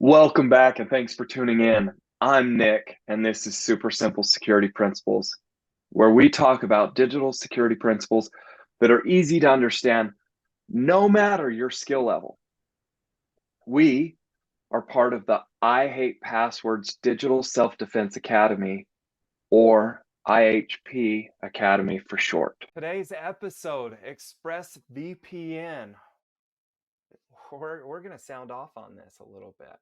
Welcome back and thanks for tuning in. I'm Nick, and this is Super Simple Security Principles, where we talk about digital security principles that are easy to understand no matter your skill level. We are part of the I Hate Passwords Digital Self Defense Academy, or IHP Academy for short. Today's episode, ExpressVPN. We're going to sound off on this a little bit.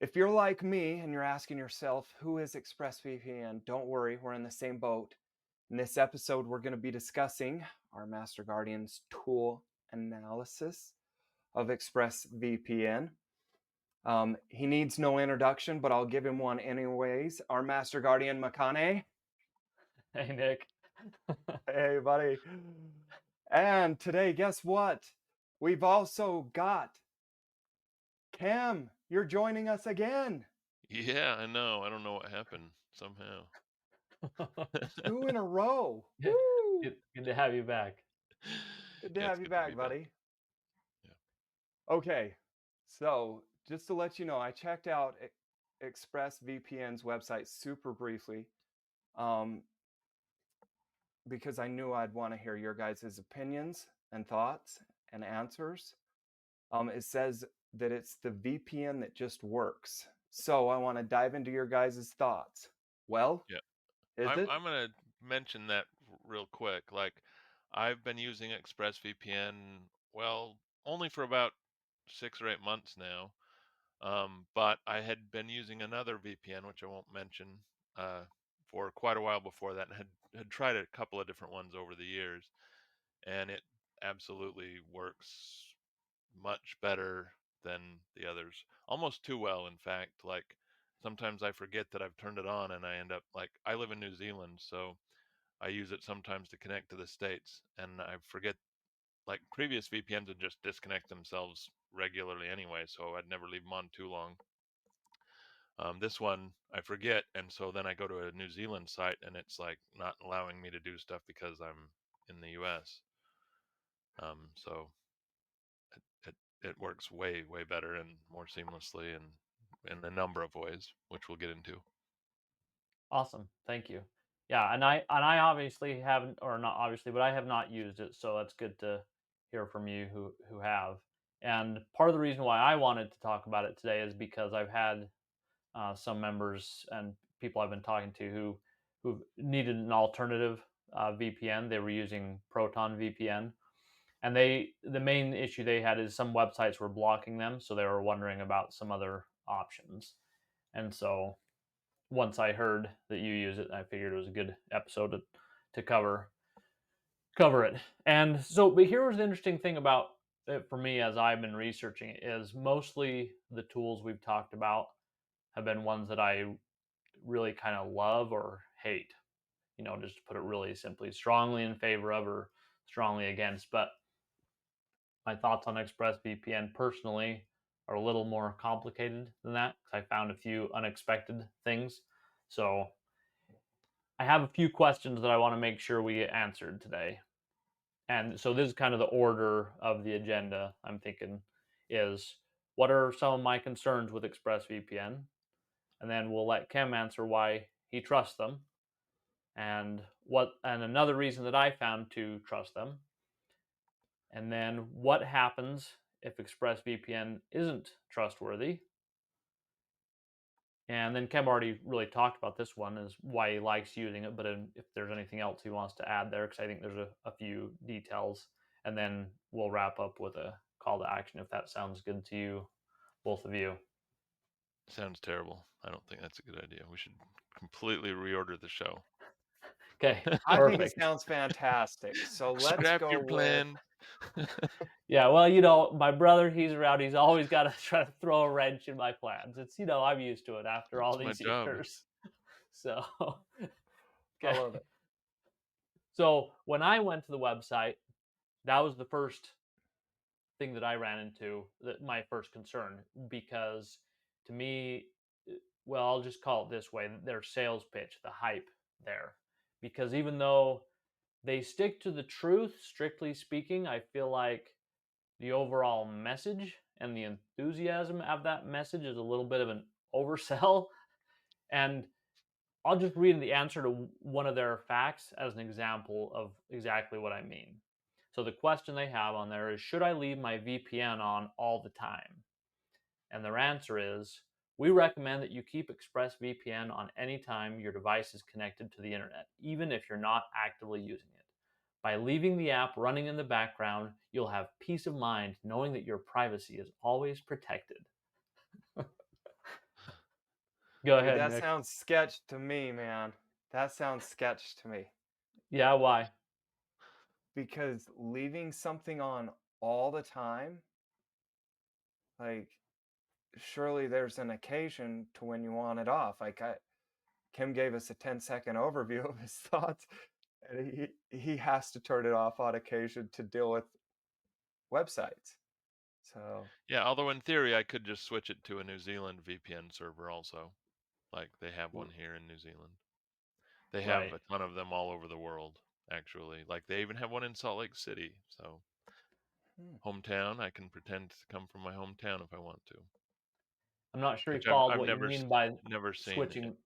If you're like me and you're asking yourself, who is ExpressVPN? Don't worry, we're in the same boat. In this episode, we're going to be discussing our Master Guardian's tool analysis of ExpressVPN. He needs no introduction, but I'll give him one anyways. Our Master Guardian, Makane. Hey, Nick. Hey, buddy. And today, guess what? We've also got Cam. You're joining us again. Yeah, I know. I don't know what happened somehow. 2 in a row. Good, Woo! good to have you back. Good to Yeah, have it's you good to back, be back. buddy. Yeah. Okay, so just to let you know, I checked out ExpressVPN's website super briefly because I knew I'd want to hear your guys' opinions and thoughts and answers. It says that it's the VPN that just works. So I want to dive into your guys' thoughts. Well, Yeah. is it? I'm gonna mention that real quick. Like, I've been using ExpressVPN, well, only for about 6 or 8 months now. But I had been using another VPN, which I won't mention, uh, for quite a while before that, and had tried a couple of different ones over the years, and it absolutely works much better than the others. Almost too well, in fact. Like, sometimes I forget that I've turned it on and I end up like, I live in New Zealand, so I use it sometimes to connect to the States, and I forget, like, previous VPNs would just disconnect themselves regularly anyway, so I'd never leave them on too long. This one I forget, and so then I go to a New Zealand site and it's like not allowing me to do stuff because I'm in the US. So it works way better and more seamlessly and in a number of ways, which we'll get into. Awesome. Thank you. Yeah, and I obviously haven't, or not obviously, but I have not used it, so that's good to hear from you who have. And part of the reason why I wanted to talk about it today is because I've had some members and people I've been talking to who needed an alternative VPN. They were using Proton VPN, and the main issue they had is some websites were blocking them, so they were wondering about some other options. And so once I heard that you use it, I figured it was a good episode to cover it. And so, but here was the interesting thing about it for me as I've been researching it is mostly the tools we've talked about have been ones that I really kind of love or hate. Just to put it really simply, strongly in favor of or strongly against. But my thoughts on ExpressVPN personally are a little more complicated than that because I found a few unexpected things. So I have a few questions that I want to make sure we get answered today. And so this is kind of the order of the agenda I'm thinking is what are some of my concerns with ExpressVPN? And then we'll let Kem answer why he trusts them and another reason that I found to trust them. And then what happens if ExpressVPN isn't trustworthy? And then Kem already really talked about this one is why he likes using it, but if there's anything else he wants to add there, because I think there's a few details, and then we'll wrap up with a call to action if that sounds good to you, both of you. Sounds terrible. I don't think that's a good idea. We should completely reorder the show. Okay, I think it perfect. sounds fantastic. So let's Scrap go your with plan. Yeah, well, my brother, he's around. He's always got to try to throw a wrench in my plans. I'm used to it after all That's my these job. years. So, I okay. love it. So when I went to the website, that was the first thing that I ran into, that my first concern, because to me, well, I'll just call it this way, their sales pitch, the hype there. Because even though they stick to the truth, strictly speaking, I feel like the overall message and the enthusiasm of that message is a little bit of an oversell. And I'll just read the answer to one of their facts as an example of exactly what I mean. So the question they have on there is, should I leave my VPN on all the time? And their answer is, we recommend that you keep ExpressVPN on any time your device is connected to the internet, even if you're not actively using it. By leaving the app running in the background, you'll have peace of mind knowing that your privacy is always protected. Go Dude, ahead, that Nick. sounds sketch to me, man. That sounds sketch to me. Yeah, why? Because leaving something on all the time, like, surely there's an occasion to when you want it off. Kim gave us a 10-second overview of his thoughts, and he has to turn it off on occasion to deal with websites. So Yeah, although in theory I could just switch it to a New Zealand VPN server also. Like they have one here in New Zealand. They have Right. a ton of them all over the world, actually. Like they even have one in Salt Lake City. So hometown, I can pretend to come from my hometown if I want to. I'm not sure he Which I've followed I've what you never mean by never seen. switching.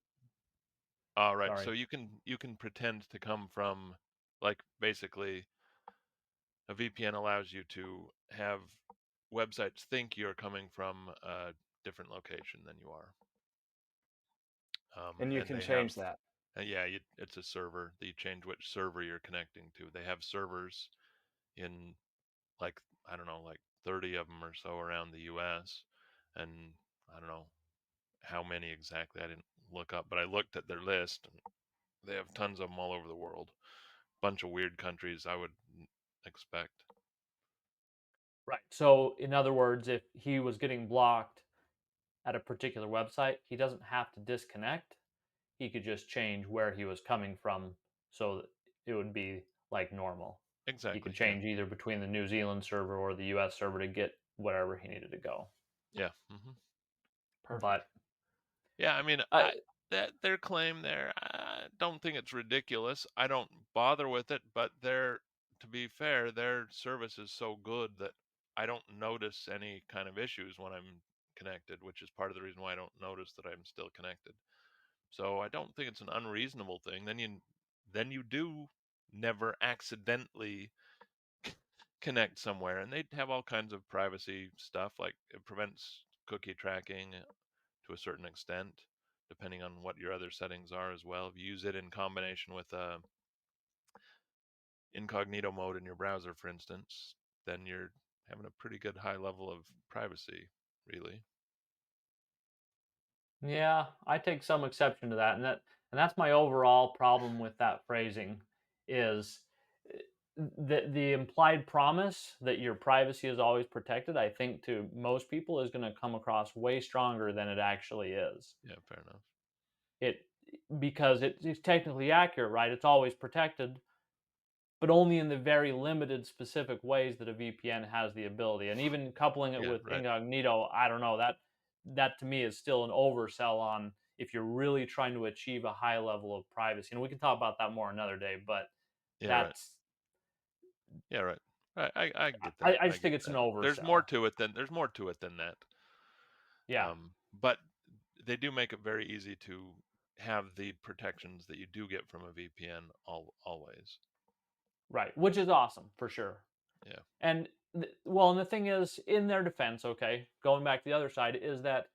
All right, Sorry. so you can pretend to come from, like, basically a VPN allows you to have websites think you're coming from a different location than you are. and you And can they have, change that. yeah, it's a server that you change which server you're connecting to. They have servers in, like, I don't know, like 30 of them or so around the US. And I don't know how many exactly. I didn't look up, but I looked at their list and they have tons of them all over the world. Bunch of weird countries I would expect. Right. So, in other words, if he was getting blocked at a particular website, he doesn't have to disconnect. He could just change where he was coming from so that it would be like normal. He could Exactly. Yeah. change either between the New Zealand server or the US server to get wherever he needed to go. Yeah. Perfect. But Yeah. I mean, I, that their claim there, I don't think it's ridiculous. I don't bother with it, but to be fair, their service is so good that I don't notice any kind of issues when I'm connected, which is part of the reason why I don't notice that I'm still connected. So I don't think it's an unreasonable thing. Then you do never accidentally connect somewhere, and they have all kinds of privacy stuff, like it prevents cookie tracking to a certain extent, depending on what your other settings are as well. If you use it in combination with incognito mode in your browser, for instance, then you're having a pretty good high level of privacy, really. yeah, I take some exception to that, and that's my overall problem with that phrasing is eh, the implied promise that your privacy is always protected. I think to most people is going to come across way stronger than it actually is. Yeah, fair enough. It because it's technically accurate, right? It's always protected, but only in the very limited specific ways that a VPN has the ability. And even coupling it Yeah, with right. incognito, I don't know, that to me is still an oversell on if you're really trying to achieve a high level of privacy. And we can talk about that more another day, but Yeah, right. that's Yeah, right. I get I, that. I I just think get it's an that. There's more oversell. to it than that. Yeah, But they do make it very easy to have the protections that you do get from a VPN always. right. Which is awesome for sure. Yeah. And well, and the thing is, in their defense, okay, going back to the other side, is that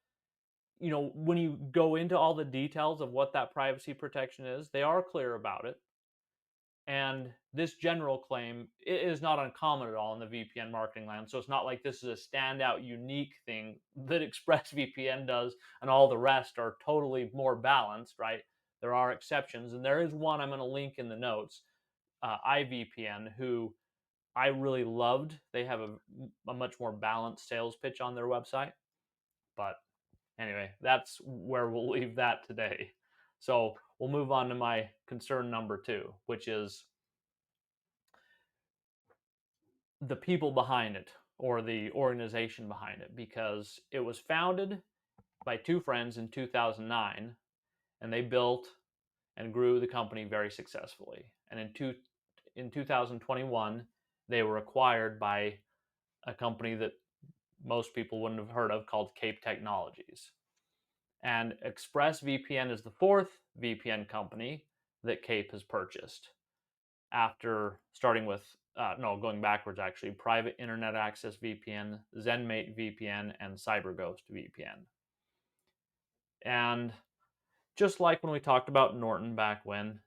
when you go into all the details of what that privacy protection is, they are clear about it. And this general claim is not uncommon at all in the VPN marketing land. So it's not like this is a standout, unique thing that ExpressVPN does, and all the rest are totally more balanced, right? There are exceptions, and there is one I'm going to link in the notes, iVPN, who I really loved. They have a much more balanced sales pitch on their website. But anyway, that's where we'll leave that today. So we'll move on to my concern number 2, which is the people behind it or the organization behind it, because it was founded by 2 friends in 2009, and they built and grew the company very successfully. And in 2021, they were acquired by a company that most people wouldn't have heard of called Kape Technologies. And ExpressVPN is the fourth VPN company that Kape has purchased after starting with, going backwards actually, Private Internet Access VPN, ZenMate VPN, and CyberGhost VPN. And just like when we talked about Norton back when,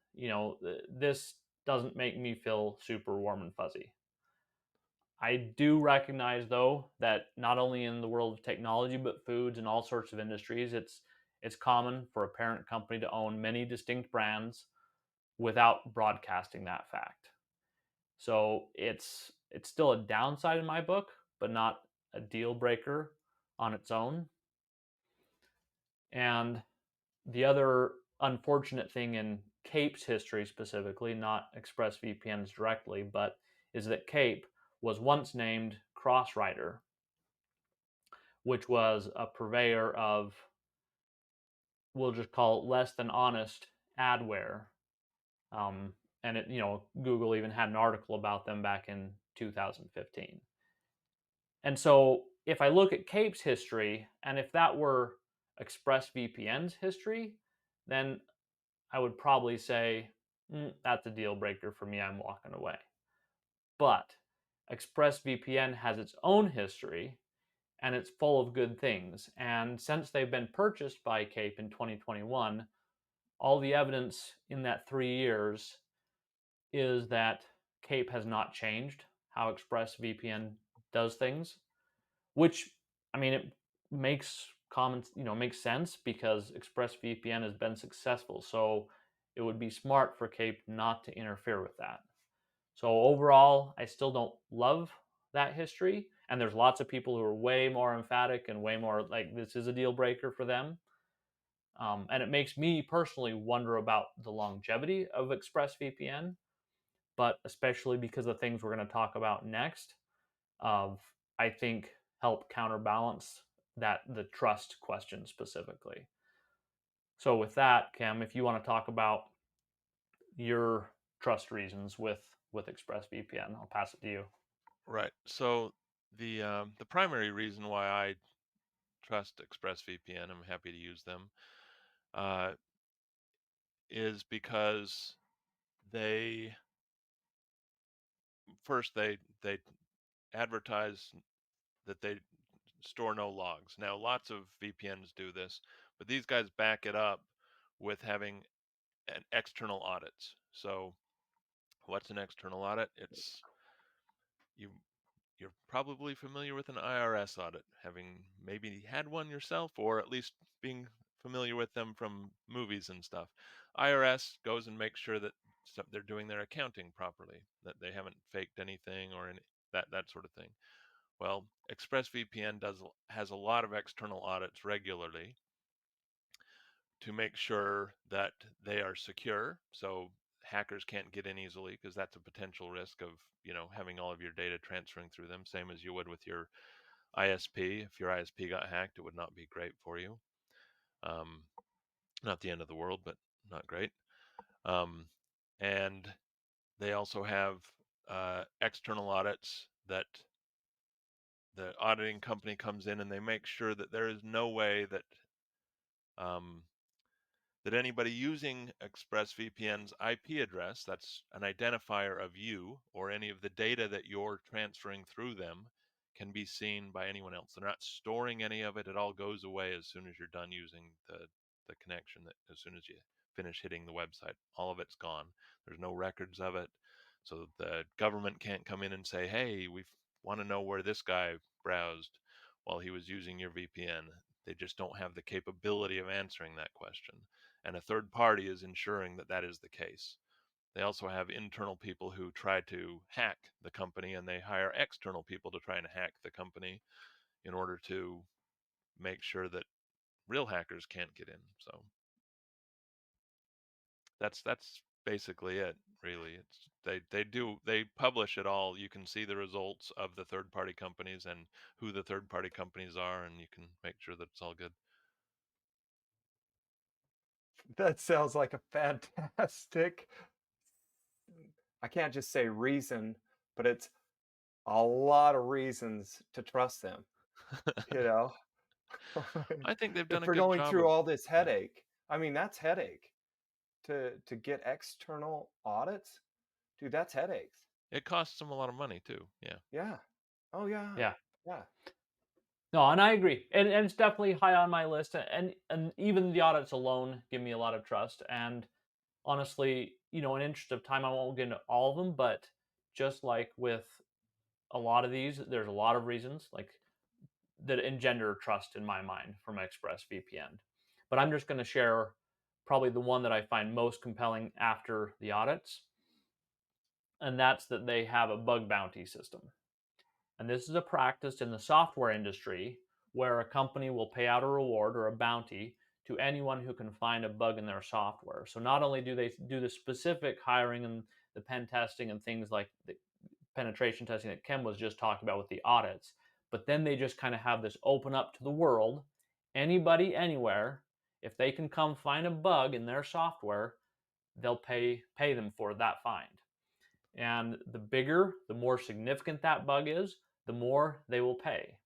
this doesn't make me feel super warm and fuzzy. I do recognize, though, that not only in the world of technology, but foods and all sorts of industries, it's common for a parent company to own many distinct brands without broadcasting that fact. So it's still a downside in my book, but not a deal breaker on its own. And the other unfortunate thing in Kape's history specifically, not ExpressVPN's directly, but is that Kape was once named Crossrider, which was a purveyor of, we'll just call it less than honest adware. And Google even had an article about them back in 2015. And so if I look at Kape's history, and if that were ExpressVPN's history, then I would probably say, that's a deal breaker for me, I'm walking away. But ExpressVPN has its own history, and it's full of good things. And since they've been purchased by Kape in 2021, all the evidence in that 3 years is that Kape has not changed how ExpressVPN does things, which, it makes makes sense because ExpressVPN has been successful. So it would be smart for Kape not to interfere with that. So overall, I still don't love that history. And there's lots of people who are way more emphatic and way more like this is a deal breaker for them. And it makes me personally wonder about the longevity of ExpressVPN, but especially because of things we're going to talk about next, I think help counterbalance the trust question specifically. So with that, Cam, if you want to talk about your trust reasons with ExpressVPN, I'll pass it to you. Right. So the primary reason why I trust ExpressVPN, I'm happy to use them, is because they advertise that they store no logs. Now, lots of VPNs do this, but these guys back it up with having an external audits. So, what's an external audit? It's you're probably familiar with an IRS audit, having maybe had one yourself, or at least being familiar with them from movies and stuff. IRS goes and makes sure that they're doing their accounting properly, that they haven't faked anything or that sort of thing. Well, ExpressVPN has a lot of external audits regularly to make sure that they are secure, so hackers can't get in easily, because that's a potential risk of having all of your data transferring through them, same as you would with your ISP. If your ISP got hacked, it would not be great for you. Not the end of the world, but not great. And they also have external audits that the auditing company comes in and they make sure that there is no way that that anybody using ExpressVPN's IP address, that's an identifier of you or any of the data that you're transferring through them, can be seen by anyone else. They're not storing any of it. It all goes away as soon as you're done using the connection. That as soon as you finish hitting the website, all of it's gone. There's no records of it. So the government can't come in and say, hey, we want to know where this guy browsed while he was using your VPN. They just don't have the capability of answering that question. And a third party is ensuring that that is the case. They also have internal people who try to hack the company, and they hire external people to try and hack the company in order to make sure that real hackers can't get in. So that's basically it, really. It's they publish it all. You can see the results of the third party companies and who the third party companies are, and you can make sure that it's all good. That sounds like a fantastic, I can't just say reason, but it's a lot of reasons to trust them. you know? I think they've done If a we're good going job through of. all this Yeah. headache, I mean, that's headache to get external audits. Dude, that's headaches. It costs them a lot of money too. Yeah. Yeah. Oh, yeah. Yeah. Yeah. No, and I agree, and it's definitely high on my list, and even the audits alone give me a lot of trust. And honestly, in interest of time, I won't get into all of them, but just like with a lot of these, there's a lot of reasons like that engender trust in my mind from ExpressVPN. But I'm just going to share probably the one that I find most compelling after the audits, and that's that they have a bug bounty system. And this is a practice in the software industry where a company will pay out a reward or a bounty to anyone who can find a bug in their software. So not only do they do the specific hiring and the pen testing and things like the penetration testing that Ken was just talking about with the audits, but then they just kind of have this open up to the world. Anybody, anywhere, if they can come find a bug in their software, they'll pay them for that find. And the bigger, the more significant that bug is, the more they will pay.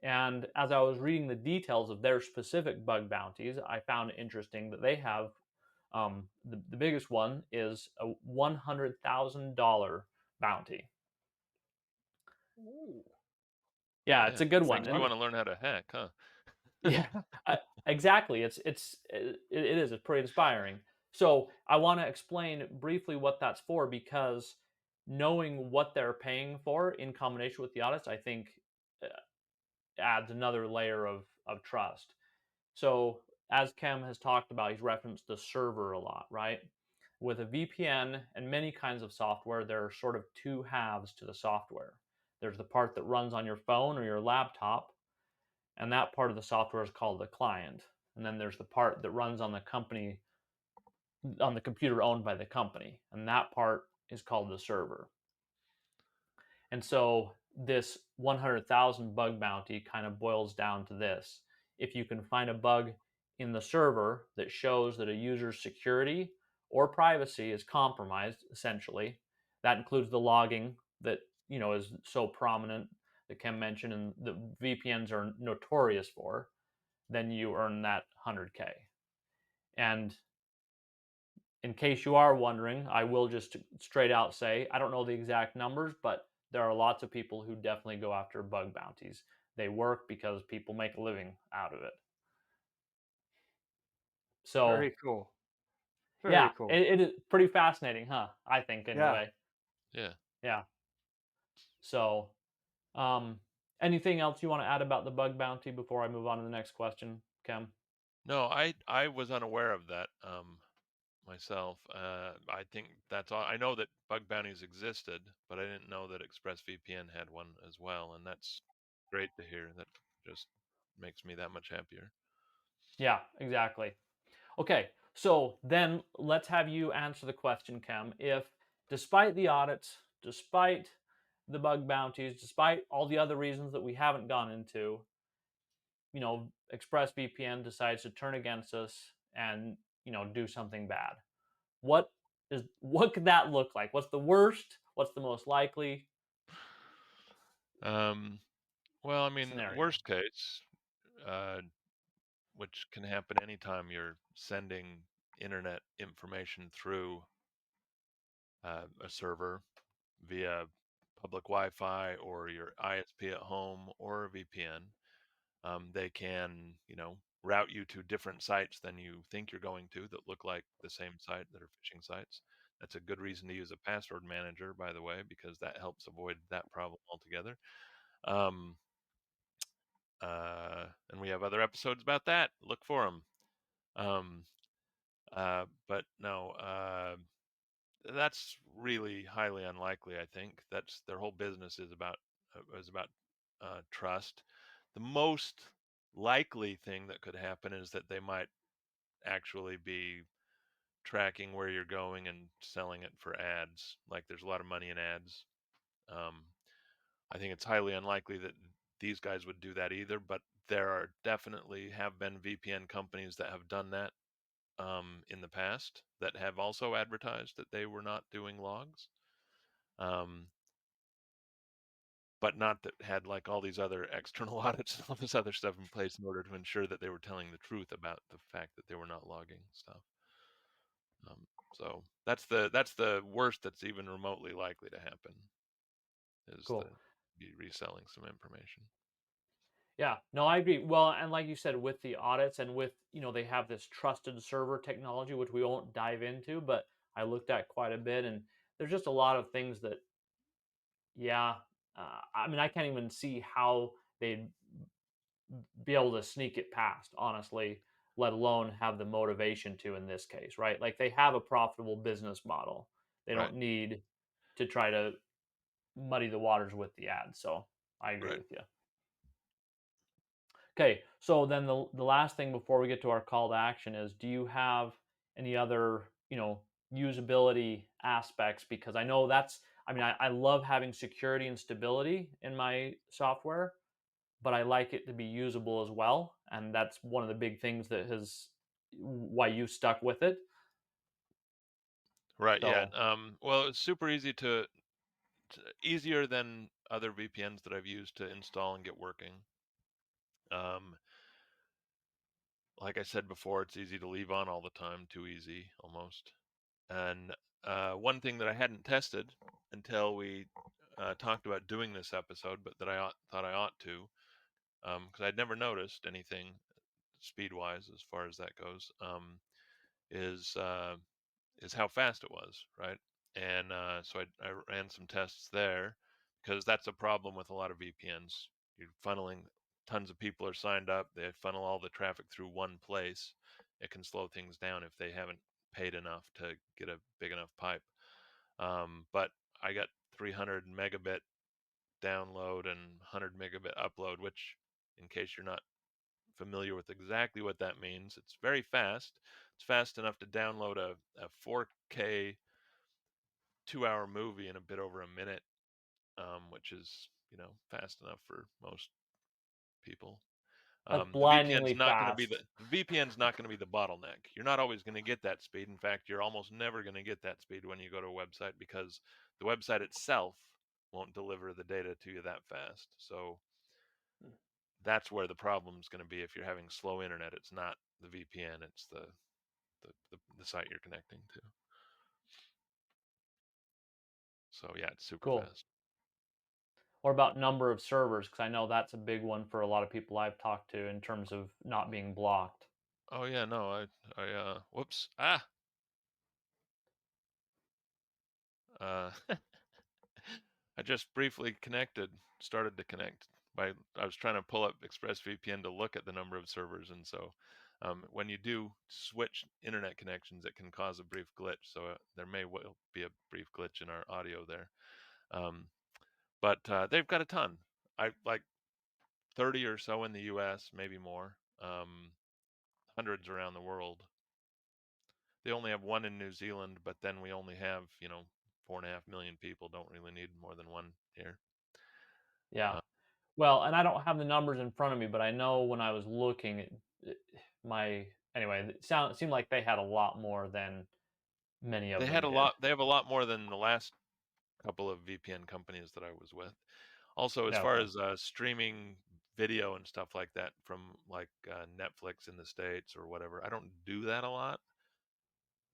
And as I was reading the details of their specific bug bounties, I found it interesting that they have the biggest one is a $100,000 bounty. Ooh. Yeah, it's Yeah. a good Makes one. you And want to learn how to hack, huh? yeah, exactly. It is. It's pretty inspiring. So I want to explain briefly what that's for because knowing what they're paying for in combination with the audits, I think uh, adds another layer of trust. So as Kem has talked about, he's referenced the server a lot, right? With a VPN and many kinds of software, there are sort of two halves to the software. There's the part that runs on your phone or your laptop, and that part of the software is called the client. And then there's the part that runs on the computer owned by the company, and that part is called the server. And so this 100,000 bug bounty kind of boils down to this. If you can find a bug in the server that shows that a user's security or privacy is compromised, essentially, that includes the logging that, is so prominent that Ken mentioned and the VPNs are notorious for, then you earn that 100K. And in case you are wondering, I will just straight out say I don't know the exact numbers, but there are lots of people who definitely go after bug bounties. They work because people make a living out of it. So, Very cool. Very yeah, cool. it is pretty fascinating, huh? I think, Yeah. anyway. Yeah. Yeah. So, um, anything else you want to add about the bug bounty before I move on to the next question, Kem? No, I was unaware of that myself. I think that's all. I know that bug bounties existed, but I didn't know that ExpressVPN had one as well, and that's great to hear. That just makes me that much happier. Yeah, exactly. Okay, so then let's have you answer the question, Kem. If, despite the audits, despite the bug bounties, despite all the other reasons that we haven't gone into, ExpressVPN decides to turn against us and, do something bad. What could that look like? What's the worst? What's the most likely Um, well, I mean, scenario? worst case, uh, which can happen anytime you're sending internet information through a server via public Wi-Fi or your ISP at home or a VPN. They can, route you to different sites than you think you're going to that look like the same site that are phishing sites. That's a good reason to use a password manager, by the way, because that helps avoid that problem altogether. Um, and we have other episodes about that. Look for them. Um, but no, that's really highly unlikely. I think that's their whole business is about trust. The most likely thing that could happen is that they might actually be tracking where you're going and selling it for ads. Like there's a lot of money in ads. Um, I think it's highly unlikely that these guys would do that either, but there are definitely have been VPN companies that have done that in the past that have also advertised that they were not doing logs. Um, but not that had like all these other external audits and all this other stuff in place in order to ensure that they were telling the truth about the fact that they were not logging stuff. So that's the worst that's even remotely likely to happen, is Cool. the be reselling some information. Yeah, no, I agree. Well, and like you said, with the audits and with, they have this trusted server technology, which we won't dive into, but I looked at quite a bit, and there's just a lot of things that, yeah, I mean, I can't even see how they'd be able to sneak it past, honestly, let alone have the motivation to in this case, right? Like they have a profitable business model. They Right. don't need to try to muddy the waters with the ads. So I agree Right. with you. Okay, so then the last thing before we get to our call to action is, do you have any other, usability aspects? Because I know I love having security and stability in my software, but I like it to be usable as well. And that's one of the big things that has why you stuck with it. Right. Yeah. So Well, it's super easy easier than other VPNs that I've used to install and get working. Like I said before, it's easy to leave on all the time, too easy almost. And one thing that I hadn't tested until we talked about doing this episode, but that thought I ought to, because I'd never noticed anything speed-wise as far as that goes, is how fast it was, right? And so I ran some tests there, because that's a problem with a lot of VPNs. You're funneling, tons of people are signed up. They funnel all the traffic through one place. It can slow things down if they haven't paid enough to get a big enough pipe. But I got 300 megabit download and 100 megabit upload, which, in case you're not familiar with exactly what that means, it's very fast. It's fast enough to download a 4K 2-hour movie in a bit over a minute, which is, fast enough for most people. that's The VPN's blindingly not going to be fast. the bottleneck. You're not always going to get that speed. In fact, you're almost never going to get that speed when you go to a website, because the website itself won't deliver the data to you that fast. So that's where the problem is going to be. If you're having slow internet, it's not the VPN, it's the site you're connecting to. So yeah, it's super Cool. fast. What about number of servers? Because I know that's a big one for a lot of people I've talked to in terms of not being blocked. Oh yeah, no, whoops. Uh, I just briefly started to connect. I was trying to pull up ExpressVPN to look at the number of servers, and so when you do switch internet connections, it can cause a brief glitch. So there may well be a brief glitch in our audio there. But they've got a ton. I like 30 or so in the U.S., maybe more. Hundreds around the world. They only have one in New Zealand, but then we only have 4.5 million people. Don't really need more than one here. Yeah. Uh, Well, and I don't have the numbers in front of me, but I know when I was looking, it seemed like they had a lot more than many of they them had a did. lot. They have a lot more than the last couple of VPN companies that I was with. Also, as Yeah. far Okay. as streaming video and stuff like that from like Netflix in the States or whatever, I don't do that a lot,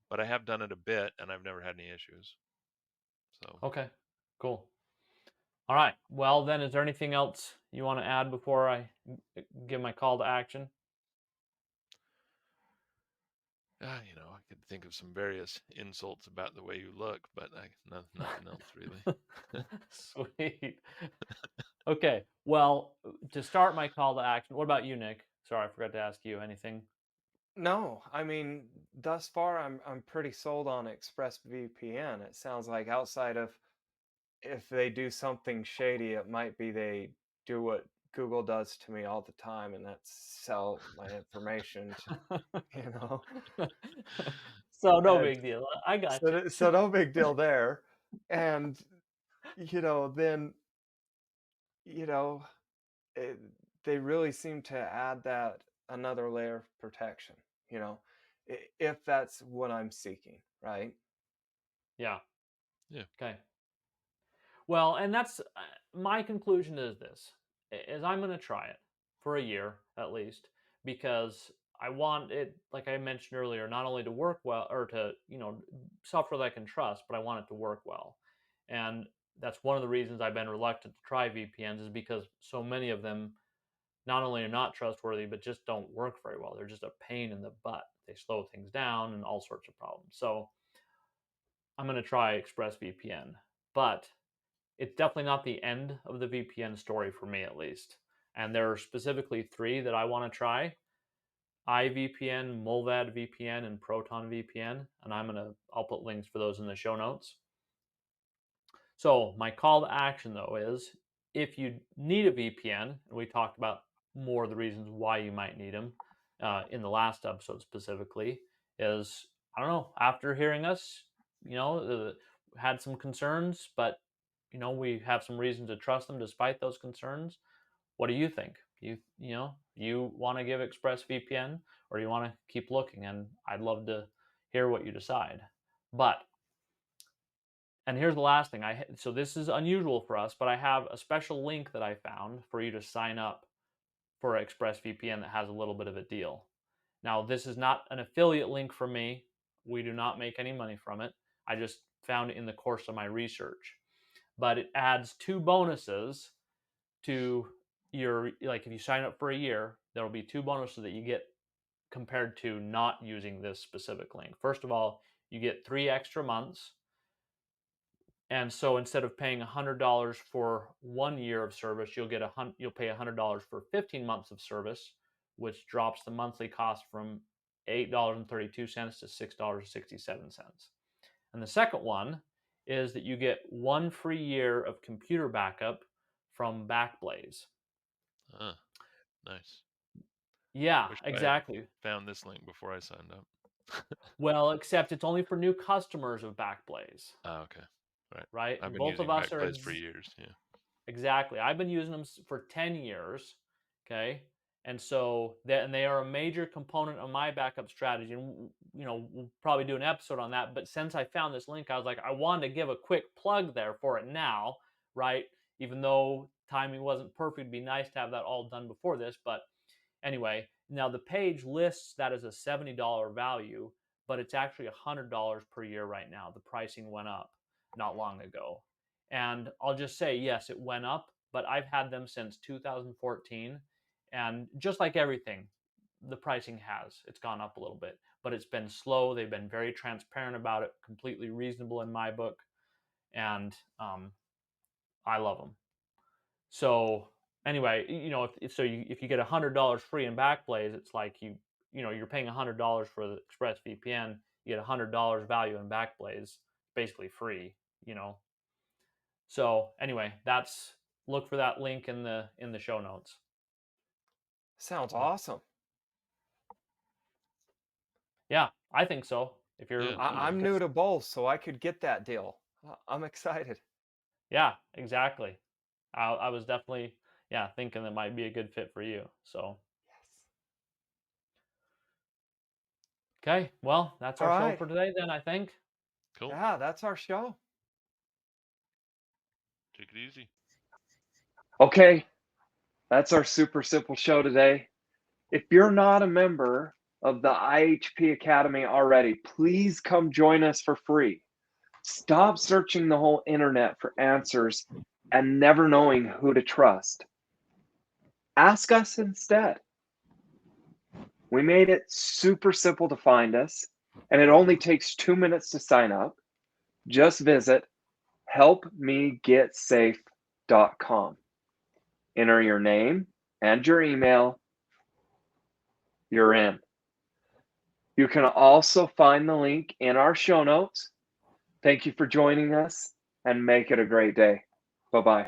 but I have done it a bit, and I've never had any issues. So Okay. Cool. All right. Well, then, is there anything else you want to add before I give my call to action? I could think of some various insults about the way you look, but nothing else really. Sweet. Okay. Well, to start my call to action, what about you, Nick? Sorry, I forgot to ask you anything. No, I mean, thus far I'm pretty sold on ExpressVPN. It sounds like outside of if they do something shady, it might be they do what Google does to me all the time, and that's sell my information to, you know. So no And big deal. I got so you. so no big deal there. And then you know it, they really seem to add that another layer of protection, if that's what I'm seeking, right? Yeah. Yeah. Okay. Well, and that's my conclusion is this: is I'm going to try it for a year at least, because I want it, like I mentioned earlier, not only to work well or to software that I can trust, but I want it to work well. And that's one of the reasons I've been reluctant to try VPNs, is because so many of them not only are not trustworthy, but just don't work very well. They're just a pain in the butt. They slow things down and all sorts of problems. So I'm going to try ExpressVPN, but it's definitely not the end of the VPN story for me, at least. And there are specifically 3 that I want to try: iVPN, Mullvad VPN, and Proton VPN. And I'll put links for those in the show notes. So my call to action, though, is if you need a VPN, and we talked about more of the reasons why you might need them in the last episode specifically, is, I don't know, after hearing us, had some concerns, but, we have some reason to trust them despite those concerns. What do you think? You want to give ExpressVPN, or you want to keep looking? And I'd love to hear what you decide. And here's the last thing. So this is unusual for us, but I have a special link that I found for you to sign up for ExpressVPN that has a little bit of a deal. Now, this is not an affiliate link for me. We do not make any money from it. I just found it in the course of my research. But it adds 2 bonuses to if you sign up for a year, there will be 2 bonuses that you get compared to not using this specific link. First of all, you get 3 extra months. And so instead of paying $100 for 1 year of service, you'll pay $100 for 15 months of service, which drops the monthly cost from $8.32 to $6.67. And the second one is that you get 1 free year of computer backup from Backblaze. Nice. Yeah, Wish I had exactly. found this link before I signed up. Well, except it's only for new customers of Backblaze. Oh, okay. Right? I've been Both using of us Backblaze for years. Yeah. Exactly. I've been using them for 10 years. Okay. And so they are a major component of my backup strategy. And, we'll probably do an episode on that. But since I found this link, I was like, I wanted to give a quick plug there for it now, right? Even though timing wasn't perfect, it'd be nice to have that all done before this. But anyway, now the page lists that as a $70 value, but it's actually $100 per year right now. The pricing went up not long ago. And I'll just say, yes, it went up, but I've had them since 2014. And just like everything, the pricing it's gone up a little bit, but it's been slow. They've been very transparent about it, completely reasonable in my book. And I love them. So anyway, if you get $100 free in Backblaze, it's like you're paying $100 for the ExpressVPN, you get $100 value in Backblaze, basically free. So anyway, look for that link in the show notes. Sounds awesome. Yeah, I think so. If you're, Yeah. I'm new to both, so I could get that deal. I'm excited. Yeah, exactly. I was definitely thinking that might be a good fit for you. So yes. Okay, well, that's our show for today then, I think. Cool. Yeah, that's our show. Take it easy. Okay, that's our super simple show today. If you're not a member of the IHP Academy already, please come join us for free. Stop searching the whole internet for answers and never knowing who to trust. Ask us instead. We made it super simple to find us, and it only takes 2 minutes to sign up. Just visit helpmegetsafe.com. Enter your name and your email. You're in. You can also find the link in our show notes. Thank you for joining us, and make it a great day. Bye-bye.